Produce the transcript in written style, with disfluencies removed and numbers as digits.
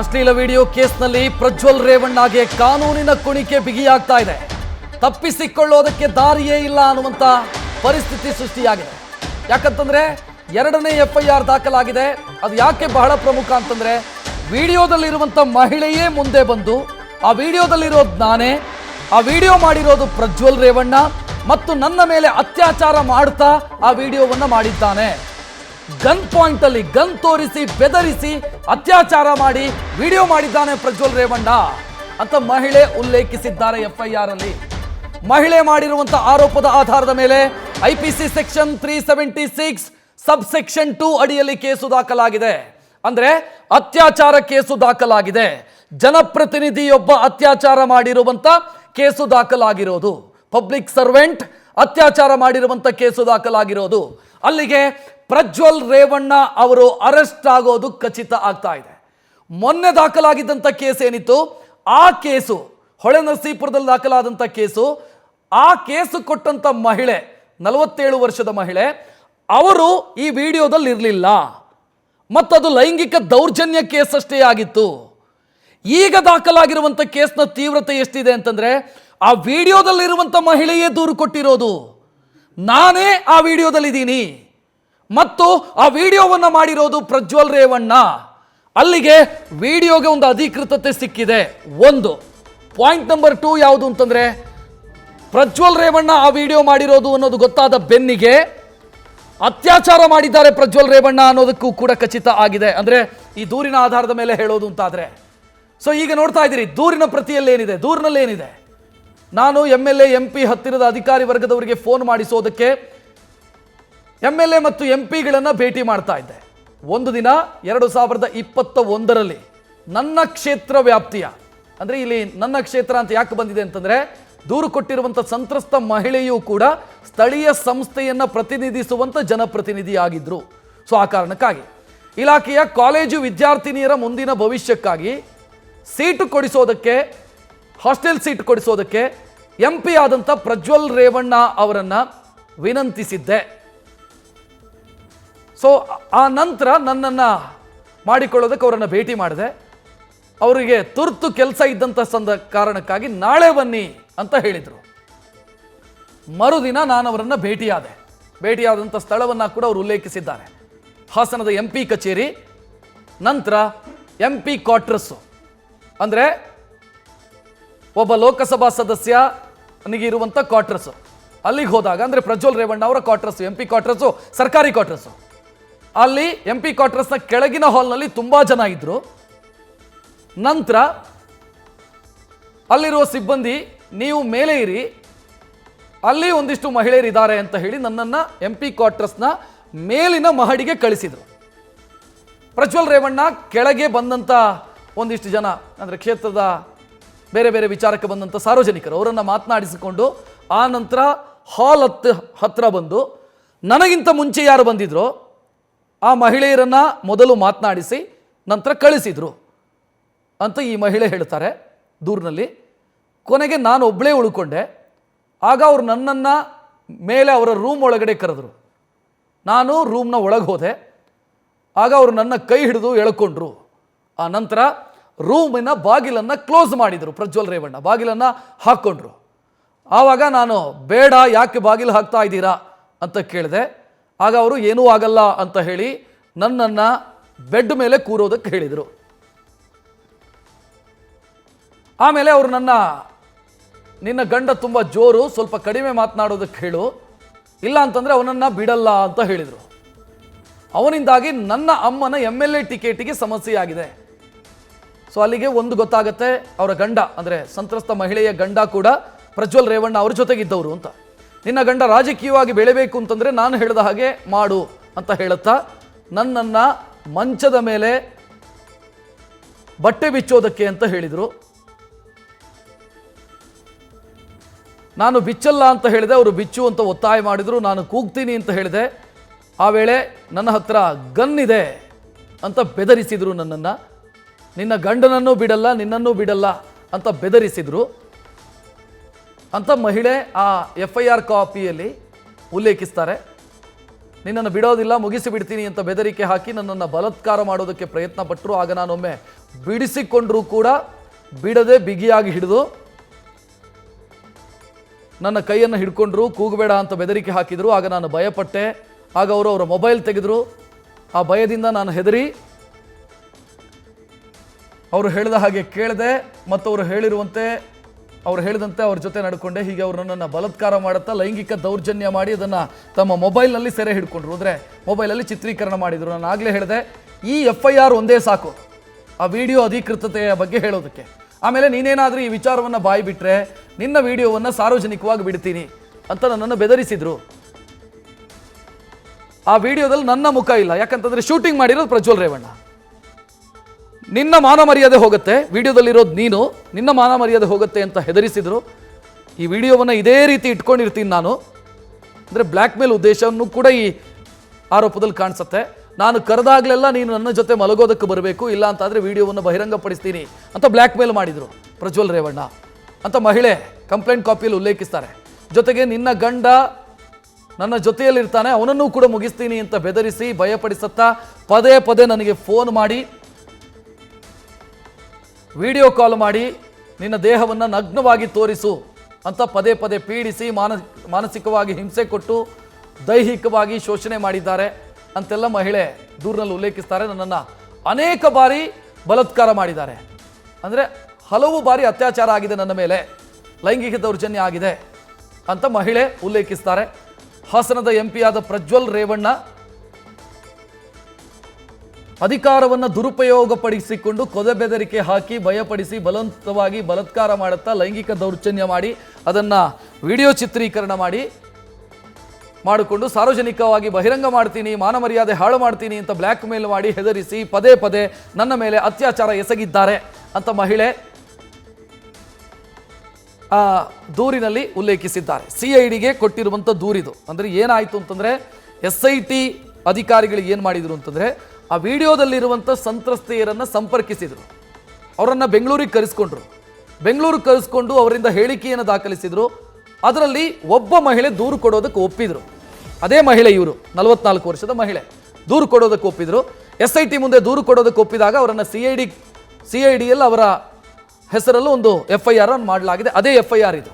ಅಶ್ಲೀಲ ವಿಡಿಯೋ ಕೇಸ್ನಲ್ಲಿ ಪ್ರಜ್ವಲ್ ರೇವಣ್ಣಗೆ ಕಾನೂನಿನ ಕುಣಿಕೆ ಬಿಗಿಯಾಗ್ತಾ ಇದೆ. ತಪ್ಪಿಸಿಕೊಳ್ಳೋದಕ್ಕೆ ದಾರಿಯೇ ಇಲ್ಲ ಅನ್ನುವಂತ ಪರಿಸ್ಥಿತಿ ಸೃಷ್ಟಿಯಾಗಿದೆ. ಯಾಕಂತಂದ್ರೆ ಎರಡನೇ FIR ದಾಖಲಾಗಿದೆ. ಅದು ಯಾಕೆ ಬಹಳ ಪ್ರಮುಖ ಅಂತಂದ್ರೆ ವಿಡಿಯೋದಲ್ಲಿರುವಂತ ಮಹಿಳೆಯೇ ಮುಂದೆ ಬಂದು ಆ ವಿಡಿಯೋದಲ್ಲಿರೋದು ನಾನೇ, ಆ ವಿಡಿಯೋ ಮಾಡಿರೋದು ಪ್ರಜ್ವಲ್ ರೇವಣ್ಣ ಮತ್ತು ನನ್ನ ಮೇಲೆ ಅತ್ಯಾಚಾರ ಮಾಡ್ತಾ ಆ ವಿಡಿಯೋವನ್ನ ಮಾಡಿದ್ದಾನೆ. ಗನ್ ಪಾಯಿಂಟ್ ಅಲ್ಲಿ ಗನ್ ತೋರಿಸಿ ಬೆದರಿಸಿ ಅತ್ಯಾಚಾರ ಮಾಡಿ ವಿಡಿಯೋ ಮಾಡಿದ್ದಾನೆ ಪ್ರಜ್ವಲ್ ರೇವಣ್ಣ ಅಂತ ಮಹಿಳೆ ಉಲ್ಲೇಖಿಸಿದ್ದಾರೆ FIR ಅಲ್ಲಿ. ಮಹಿಳೆ ಮಾಡಿರುವಂತ ಆರೋಪದ ಆಧಾರದ ಮೇಲೆ IPC ಸೆಕ್ಷನ್ 376 ಸಬ್ಸೆಕ್ಷನ್ 2 ಅಡಿಯಲ್ಲಿ ಕೇಸು ದಾಖಲಾಗಿದೆ. ಅಂದ್ರೆ ಅತ್ಯಾಚಾರ ಕೇಸು ದಾಖಲಾಗಿದೆ. ಜನಪ್ರತಿನಿಧಿಯೊಬ್ಬ ಅತ್ಯಾಚಾರ ಮಾಡಿರುವಂತ ಕೇಸು ದಾಖಲಾಗಿರೋದು. ಪಬ್ಲಿಕ್ ಸರ್ವೆಂಟ್ ಅತ್ಯಾಚಾರ ಮಾಡಿರುವಂತ ಕೇಸು ದಾಖಲಾಗಿರೋದು. ಅಲ್ಲಿಗೆ ಪ್ರಜ್ವಲ್ ರೇವಣ್ಣ ಅವರು ಅರೆಸ್ಟ್ ಆಗೋದು ಖಚಿತ ಆಗ್ತಾ ಇದೆ. ಮೊನ್ನೆ ದಾಖಲಾಗಿದ್ದಂಥ ಕೇಸ್ ಏನಿತ್ತು, ಆ ಕೇಸು ಹೊಳೆನರಸೀಪುರದಲ್ಲಿ ದಾಖಲಾದಂಥ ಕೇಸು, ಆ ಕೇಸು ಕೊಟ್ಟಂತ ಮಹಿಳೆ 47 ವರ್ಷದ ಮಹಿಳೆ, ಅವರು ಈ ವಿಡಿಯೋದಲ್ಲಿ ಇರಲಿಲ್ಲ ಮತ್ತದು ಲೈಂಗಿಕ ದೌರ್ಜನ್ಯ ಕೇಸ್ ಅಷ್ಟೇ ಆಗಿತ್ತು. ಈಗ ದಾಖಲಾಗಿರುವಂಥ ಕೇಸ್ನ ತೀವ್ರತೆ ಎಷ್ಟಿದೆ ಅಂತಂದ್ರೆ ಆ ವಿಡಿಯೋದಲ್ಲಿರುವಂಥ ಮಹಿಳೆಯೇ ದೂರು ಕೊಟ್ಟಿರೋದು, ನಾನೇ ಆ ವಿಡಿಯೋದಲ್ಲಿದ್ದೀನಿ ಮತ್ತು ಆ ವಿಡಿಯೋವನ್ನು ಮಾಡಿರೋದು ಪ್ರಜ್ವಲ್ ರೇವಣ್ಣ. ಅಲ್ಲಿಗೆ ವಿಡಿಯೋಗೆ ಒಂದು ಅಧಿಕೃತತೆ ಸಿಕ್ಕಿದೆ. ಒಂದು ಪಾಯಿಂಟ್ ನಂಬರ್ 2 ಯಾವುದು ಅಂತಂದ್ರೆ ಪ್ರಜ್ವಲ್ ರೇವಣ್ಣ ಆ ವಿಡಿಯೋ ಮಾಡಿರೋದು ಅನ್ನೋದು ಗೊತ್ತಾದ ಬೆನ್ನಿಗೆ ಅತ್ಯಾಚಾರ ಮಾಡಿದ್ದಾರೆ ಪ್ರಜ್ವಲ್ ರೇವಣ್ಣ ಅನ್ನೋದಕ್ಕೂ ಕೂಡ ಖಚಿತ ಆಗಿದೆ. ಅಂದ್ರೆ ಈ ದೂರಿನ ಆಧಾರದ ಮೇಲೆ ಹೇಳೋದು ಅಂತಾದ್ರೆ. ಸೊ ಈಗ ನೋಡ್ತಾ ಇದ್ದೀರಿ ದೂರಿನ ಪ್ರತಿಯಲ್ಲಿ ಏನಿದೆ, ದೂರಿನಲ್ಲಿ ಏನಿದೆ. ನಾನು MLA MP ಹತ್ತಿರದ ಅಧಿಕಾರಿ ವರ್ಗದವರಿಗೆ ಫೋನ್ ಮಾಡಿಸೋದಕ್ಕೆ MLA ಮತ್ತು MPಗಳನ್ನು ಭೇಟಿ ಮಾಡ್ತಾ ಇದ್ದೆ. ಒಂದು ದಿನ 2021ರಲ್ಲಿ ನನ್ನ ಕ್ಷೇತ್ರ ವ್ಯಾಪ್ತಿಯ, ಅಂದರೆ ಇಲ್ಲಿ ನನ್ನ ಕ್ಷೇತ್ರ ಅಂತ ಯಾಕೆ ಬಂದಿದೆ ಅಂತಂದರೆ ದೂರು ಕೊಟ್ಟಿರುವಂಥ ಸಂತ್ರಸ್ತ ಮಹಿಳೆಯೂ ಕೂಡ ಸ್ಥಳೀಯ ಸಂಸ್ಥೆಯನ್ನು ಪ್ರತಿನಿಧಿಸುವಂಥ ಜನಪ್ರತಿನಿಧಿಯಾಗಿದ್ದರು. ಸೊ ಆ ಕಾರಣಕ್ಕಾಗಿ ಇಲಾಖೆಯ ಕಾಲೇಜು ವಿದ್ಯಾರ್ಥಿನಿಯರ ಮುಂದಿನ ಭವಿಷ್ಯಕ್ಕಾಗಿ ಸೀಟು ಕೊಡಿಸೋದಕ್ಕೆ, ಹಾಸ್ಟೆಲ್ ಸೀಟ್ ಕೊಡಿಸೋದಕ್ಕೆ MP ಆದಂಥ ಪ್ರಜ್ವಲ್ ರೇವಣ್ಣ ಅವರನ್ನು ವಿನಂತಿಸಿದ್ದೆ. ಸೊ ಆ ನಂತರ ನನ್ನನ್ನು ಮಾಡಿಕೊಳ್ಳೋದಕ್ಕೆ ಅವರನ್ನು ಭೇಟಿ ಮಾಡಿದೆ. ಅವರಿಗೆ ತುರ್ತು ಕೆಲಸ ಇದ್ದಂಥ ಕಾರಣಕ್ಕಾಗಿ ನಾಳೆ ಬನ್ನಿ ಅಂತ ಹೇಳಿದರು. ಮರುದಿನ ನಾನು ಅವರನ್ನು ಭೇಟಿಯಾದಂಥ ಸ್ಥಳವನ್ನು ಕೂಡ ಅವರು ಉಲ್ಲೇಖಿಸಿದ್ದಾರೆ. ಹಾಸನದ MP ಕಚೇರಿ, ನಂತರ MP ಕ್ವಾರ್ಟರ್ಸು. ಅಂದರೆ ಒಬ್ಬ ಲೋಕಸಭಾ ಸದಸ್ಯನಿಗೆ ಇರುವಂಥ ಕ್ವಾರ್ಟರ್ಸು. ಅಲ್ಲಿಗೆ ಹೋದಾಗ ಅಂದರೆ ಪ್ರಜ್ವಲ್ ರೇವಣ್ಣ ಅವರ ಕ್ವಾರ್ಟರ್ಸು, MP ಕ್ವಾರ್ಟರ್ಸು ಸರ್ಕಾರಿ ಕ್ವಾರ್ಟರ್ಸು. ಅಲ್ಲಿ MP ಕ್ವಾರ್ಟರ್ಸ್ನ ಕೆಳಗಿನ ಹಾಲ್ನಲ್ಲಿ ತುಂಬ ಜನ ಇದ್ದರು. ನಂತರ ಅಲ್ಲಿರುವ ಸಿಬ್ಬಂದಿ ನೀವು ಮೇಲೆ ಇರಿ, ಅಲ್ಲಿ ಒಂದಿಷ್ಟು ಮಹಿಳೆಯರಿದ್ದಾರೆ ಅಂತ ಹೇಳಿ ನನ್ನನ್ನು MP ಕ್ವಾರ್ಟರ್ಸ್ನ ಮೇಲಿನ ಮಹಡಿಗೆ ಕಳಿಸಿದರು. ಪ್ರಜ್ವಲ್ ರೇವಣ್ಣ ಕೆಳಗೆ ಬಂದಂಥ ಒಂದಿಷ್ಟು ಜನ ಅಂದರೆ ಕ್ಷೇತ್ರದ ಬೇರೆ ಬೇರೆ ವಿಚಾರಕ್ಕೆ ಬಂದಂಥ ಸಾರ್ವಜನಿಕರು ಅವರನ್ನು ಮಾತನಾಡಿಸಿಕೊಂಡು ಆ ನಂತರ ಹಾಲ್ ಹತ್ರ ಬಂದು ನನಗಿಂತ ಮುಂಚೆ ಯಾರು ಬಂದಿದ್ರು ಆ ಮಹಿಳೆಯರನ್ನು ಮೊದಲು ಮಾತನಾಡಿಸಿ ನಂತರ ಕಳಿಸಿದರು ಅಂತ ಈ ಮಹಿಳೆ ಹೇಳ್ತಾರೆ ದೂರಿನಲ್ಲಿ. ಕೊನೆಗೆ ನಾನು ಒಬ್ಬಳೇ ಉಳ್ಕೊಂಡೆ. ಆಗ ಅವರು ನನ್ನನ್ನು ಮೇಲೆ ಅವರ ರೂಮ್ ಒಳಗಡೆ ಕರೆದರು. ನಾನು ರೂಮ್ನ ಒಳಗೆ ಹೋದೆ. ಆಗ ಅವರು ನನ್ನ ಕೈ ಹಿಡಿದು ಎಳ್ಕೊಂಡ್ರು. ಆ ನಂತರ ರೂಮಿನ ಬಾಗಿಲನ್ನು ಕ್ಲೋಸ್ ಮಾಡಿದರು. ಪ್ರಜ್ವಲ್ ರೇವಣ್ಣ ಬಾಗಿಲನ್ನು ಹಾಕ್ಕೊಂಡ್ರು. ಆವಾಗ ನಾನು ಬೇಡ, ಯಾಕೆ ಬಾಗಿಲು ಹಾಕ್ತಾ ಇದ್ದೀರಾ ಅಂತ ಕೇಳಿದೆ. ಆಗ ಅವರು ಏನೂ ಆಗಲ್ಲ ಅಂತ ಹೇಳಿ ನನ್ನನ್ನು ಬೆಡ್ ಮೇಲೆ ಕೂರೋದಕ್ಕೆ ಹೇಳಿದರು. ಆಮೇಲೆ ಅವರು ನಿನ್ನ ಗಂಡ ತುಂಬ ಜೋರು, ಸ್ವಲ್ಪ ಕಡಿಮೆ ಮಾತನಾಡೋದಕ್ಕೆ ಹೇಳು, ಇಲ್ಲ ಅಂತಂದರೆ ಅವನನ್ನು ಬಿಡಲ್ಲ ಅಂತ ಹೇಳಿದರು. ಅವನಿಂದಾಗಿ ನನ್ನ ಅಮ್ಮನ MLA ಟಿಕೆಟಿಗೆ ಸಮಸ್ಯೆ ಆಗಿದೆ. ಸೊ ಅಲ್ಲಿಗೆ ಒಂದು ಗೊತ್ತಾಗುತ್ತೆ, ಅವರ ಗಂಡ ಅಂದರೆ ಸಂತ್ರಸ್ತ ಮಹಿಳೆಯ ಗಂಡ ಕೂಡ ಪ್ರಜ್ವಲ್ ರೇವಣ್ಣ ಅವ್ರ ಜೊತೆಗಿದ್ದವರು ಅಂತ. ನಿನ್ನ ಗಂಡ ರಾಜಕೀಯವಾಗಿ ಬೆಳೆಯಬೇಕು ಅಂತಂದರೆ ನಾನು ಹೇಳಿದ ಹಾಗೆ ಮಾಡು ಅಂತ ಹೇಳುತ್ತಾ ನನ್ನನ್ನು ಮಂಚದ ಮೇಲೆ ಬಟ್ಟೆ ಬಿಚ್ಚೋದಕ್ಕೆ ಅಂತ ಹೇಳಿದರು. ನಾನು ಬಿಚ್ಚಲ್ಲ ಅಂತ ಹೇಳಿದೆ. ಅವರು ಬಿಚ್ಚು ಅಂತ ಒತ್ತಾಯ ಮಾಡಿದರು. ನಾನು ಕೂಗ್ತೀನಿ ಅಂತ ಹೇಳಿದೆ. ಆ ವೇಳೆ ನನ್ನ ಹತ್ರ ಗನ್ ಇದೆ ಅಂತ ಬೆದರಿಸಿದರು ನನ್ನನ್ನು. ನಿನ್ನ ಗಂಡನನ್ನೂ ಬಿಡಲ್ಲ, ನಿನ್ನನ್ನೂ ಬಿಡಲ್ಲ ಅಂತ ಬೆದರಿಸಿದರು ಅಂತ ಮಹಿಳೆ ಆ FIR ಕಾಪಿಯಲ್ಲಿ ಉಲ್ಲೇಖಿಸ್ತಾರೆ. ನಿನ್ನನ್ನು ಬಿಡೋದಿಲ್ಲ, ಮುಗಿಸಿ ಬಿಡ್ತೀನಿ ಅಂತ ಬೆದರಿಕೆ ಹಾಕಿ ನನ್ನನ್ನು ಬಲಾತ್ಕಾರ ಮಾಡೋದಕ್ಕೆ ಪ್ರಯತ್ನ ಪಟ್ಟರು. ಆಗ ನಾನೊಮ್ಮೆ ಬಿಡಿಸಿಕೊಂಡ್ರೂ ಕೂಡ ಬಿಡದೆ ಬಿಗಿಯಾಗಿ ಹಿಡಿದು ನನ್ನ ಕೈಯನ್ನು ಹಿಡ್ಕೊಂಡ್ರು, ಕೂಗಬೇಡ ಅಂತ ಬೆದರಿಕೆ ಹಾಕಿದರು. ಆಗ ನಾನು ಭಯಪಟ್ಟೆ. ಆಗ ಅವರು ಅವರ ಮೊಬೈಲ್ ತೆಗೆದರು. ಆ ಭಯದಿಂದ ನಾನು ಹೆದರಿ ಅವರು ಹೇಳಿದ ಹಾಗೆ ಕೇಳಿದೆ ಮತ್ತು ಅವರು ಹೇಳಿದಂತೆ ಅವ್ರ ಜೊತೆ ನಡ್ಕೊಂಡೆ. ಹೀಗೆ ಅವರು ನನ್ನನ್ನು ಬಲಾತ್ಕಾರ ಮಾಡುತ್ತಾ ಲೈಂಗಿಕ ದೌರ್ಜನ್ಯ ಮಾಡಿ ಅದನ್ನು ತಮ್ಮ ಮೊಬೈಲ್ನಲ್ಲಿ ಸೆರೆ ಹಿಡ್ಕೊಂಡ್ರು. ಅಂದರೆ ಮೊಬೈಲಲ್ಲಿ ಚಿತ್ರೀಕರಣ ಮಾಡಿದರು. ನಾನು ಆಗಲೇ ಹೇಳಿದೆ, ಈ FIR ಒಂದೇ ಸಾಕು ಆ ವಿಡಿಯೋ ಅಧಿಕೃತತೆಯ ಬಗ್ಗೆ ಹೇಳೋದಕ್ಕೆ. ಆಮೇಲೆ ನೀನೇನಾದರೂ ಈ ವಿಚಾರವನ್ನು ಬಾಯಿ ಬಿಟ್ಟರೆ ನಿನ್ನ ವಿಡಿಯೋವನ್ನು ಸಾರ್ವಜನಿಕವಾಗಿ ಬಿಡ್ತೀನಿ ಅಂತ ನನ್ನನ್ನು ಬೆದರಿಸಿದರು. ಆ ವಿಡಿಯೋದಲ್ಲಿ ನನ್ನ ಮುಖ ಇಲ್ಲ, ಯಾಕಂತಂದರೆ ಶೂಟಿಂಗ್ ಮಾಡಿರೋದು ಪ್ರಜ್ವಲ್ ರೇವಣ್ಣ. ನಿನ್ನ ಮಾನ ಮರ್ಯಾದೆ ಹೋಗುತ್ತೆ, ವಿಡಿಯೋದಲ್ಲಿರೋದು ನೀನು, ನಿನ್ನ ಮಾನ ಮರ್ಯಾದೆ ಹೋಗುತ್ತೆ ಅಂತ ಹೆದರಿಸಿದರು. ಈ ವಿಡಿಯೋವನ್ನು ಇದೇ ರೀತಿ ಇಟ್ಕೊಂಡಿರ್ತೀನಿ ನಾನು. ಅಂದರೆ ಬ್ಲ್ಯಾಕ್ ಮೇಲ್ ಉದ್ದೇಶವನ್ನು ಕೂಡ ಈ ಆರೋಪದಲ್ಲಿ ಕಾಣಿಸುತ್ತೆ. ನಾನು ಕರೆದಾಗಲೆಲ್ಲ ನೀನು ನನ್ನ ಜೊತೆ ಮಲಗೋದಕ್ಕೆ ಬರಬೇಕು, ಇಲ್ಲ ಅಂತಾದರೆ ವಿಡಿಯೋವನ್ನು ಬಹಿರಂಗಪಡಿಸ್ತೀನಿ ಅಂತ ಬ್ಲ್ಯಾಕ್ ಮೇಲ್ ಮಾಡಿದರು ಪ್ರಜ್ವಲ್ ರೇವಣ್ಣ ಅಂತ ಮಹಿಳೆ ಕಂಪ್ಲೇಂಟ್ ಕಾಪಿಯಲ್ಲಿ ಉಲ್ಲೇಖಿಸ್ತಾರೆ. ಜೊತೆಗೆ ನಿನ್ನ ಗಂಡ ನನ್ನ ಜೊತೆಯಲ್ಲಿರ್ತಾನೆ, ಅವನನ್ನು ಕೂಡ ಮುಗಿಸ್ತೀನಿ ಅಂತ ಬೆದರಿಸಿ ಭಯಪಡಿಸುತ್ತಾ ಪದೇ ಪದೇ ನನಗೆ ಫೋನ್ ಮಾಡಿ, ವಿಡಿಯೋ ಕಾಲ್ ಮಾಡಿ ನಿನ್ನ ದೇಹವನ್ನು ನಗ್ನವಾಗಿ ತೋರಿಸು ಅಂತ ಪದೇ ಪದೇ ಪೀಡಿಸಿ ಮಾನಸಿಕವಾಗಿ ಹಿಂಸೆ ಕೊಟ್ಟು ದೈಹಿಕವಾಗಿ ಶೋಷಣೆ ಮಾಡಿದ್ದಾರೆ ಅಂತೆಲ್ಲ ಮಹಿಳೆ ದೂರಿನಲ್ಲಿ ಉಲ್ಲೇಖಿಸ್ತಾರೆ. ನನ್ನನ್ನು ಅನೇಕ ಬಾರಿ ಬಲಾತ್ಕಾರ ಮಾಡಿದ್ದಾರೆ, ಅಂದರೆ ಹಲವು ಬಾರಿ ಅತ್ಯಾಚಾರ ಆಗಿದೆ ನನ್ನ ಮೇಲೆ, ಲೈಂಗಿಕ ದೌರ್ಜನ್ಯ ಆಗಿದೆ ಅಂತ ಮಹಿಳೆ ಉಲ್ಲೇಖಿಸ್ತಾರೆ. ಹಾಸನದ MP ಆದ ಪ್ರಜ್ವಲ್ ರೇವಣ್ಣ ಅಧಿಕಾರವನ್ನು ದುರುಪಯೋಗಪಡಿಸಿಕೊಂಡು ಕೊಲೆ ಬೆದರಿಕೆ ಹಾಕಿ ಭಯಪಡಿಸಿ ಬಲವಂತವಾಗಿ ಬಲಾತ್ಕಾರ ಮಾಡುತ್ತಾ ಲೈಂಗಿಕ ದೌರ್ಜನ್ಯ ಮಾಡಿ ಅದನ್ನು ವಿಡಿಯೋ ಚಿತ್ರೀಕರಣ ಮಾಡಿಕೊಂಡು ಸಾರ್ವಜನಿಕವಾಗಿ ಬಹಿರಂಗ ಮಾಡ್ತೀನಿ, ಮಾನ ಮರ್ಯಾದೆ ಹಾಳು ಮಾಡ್ತೀನಿ ಅಂತ ಬ್ಲ್ಯಾಕ್ ಮೇಲ್ ಮಾಡಿ ಹೆದರಿಸಿ ಪದೇ ಪದೇ ನನ್ನ ಮೇಲೆ ಅತ್ಯಾಚಾರ ಎಸಗಿದ್ದಾರೆ ಅಂತ ಮಹಿಳೆ ಆ ದೂರಿನಲ್ಲಿ ಉಲ್ಲೇಖಿಸಿದ್ದಾರೆ. CIDಗೆ ಕೊಟ್ಟಿರುವಂಥ ದೂರಿದು. ಅಂದರೆ ಏನಾಯಿತು ಅಂತಂದರೆ SIT ಅಧಿಕಾರಿಗಳಿಗೆ ಏನು ಮಾಡಿದರು ಅಂತಂದರೆ ಆ ವಿಡಿಯೋದಲ್ಲಿರುವಂಥ ಸಂತ್ರಸ್ತೆಯರನ್ನು ಸಂಪರ್ಕಿಸಿದರು. ಅವರನ್ನು ಬೆಂಗಳೂರಿಗೆ ಕರೆಸ್ಕೊಂಡು ಅವರಿಂದ ಹೇಳಿಕೆಯನ್ನು ದಾಖಲಿಸಿದರು. ಅದರಲ್ಲಿ ಒಬ್ಬ ಮಹಿಳೆ ದೂರು ಕೊಡೋದಕ್ಕೆ ಒಪ್ಪಿದರು. ಅದೇ ಮಹಿಳೆ, ಇವರು 44 ವರ್ಷದ ಮಹಿಳೆ ದೂರು ಕೊಡೋದಕ್ಕೆ ಒಪ್ಪಿದರು. SIT ಮುಂದೆ ದೂರು ಕೊಡೋದಕ್ಕೆ ಒಪ್ಪಿದಾಗ ಅವರನ್ನು CIDಯಲ್ಲಿ ಅವರ ಹೆಸರಲ್ಲೂ ಒಂದು FIR ಮಾಡಲಾಗಿದೆ. ಅದೇ FIR ಇದು.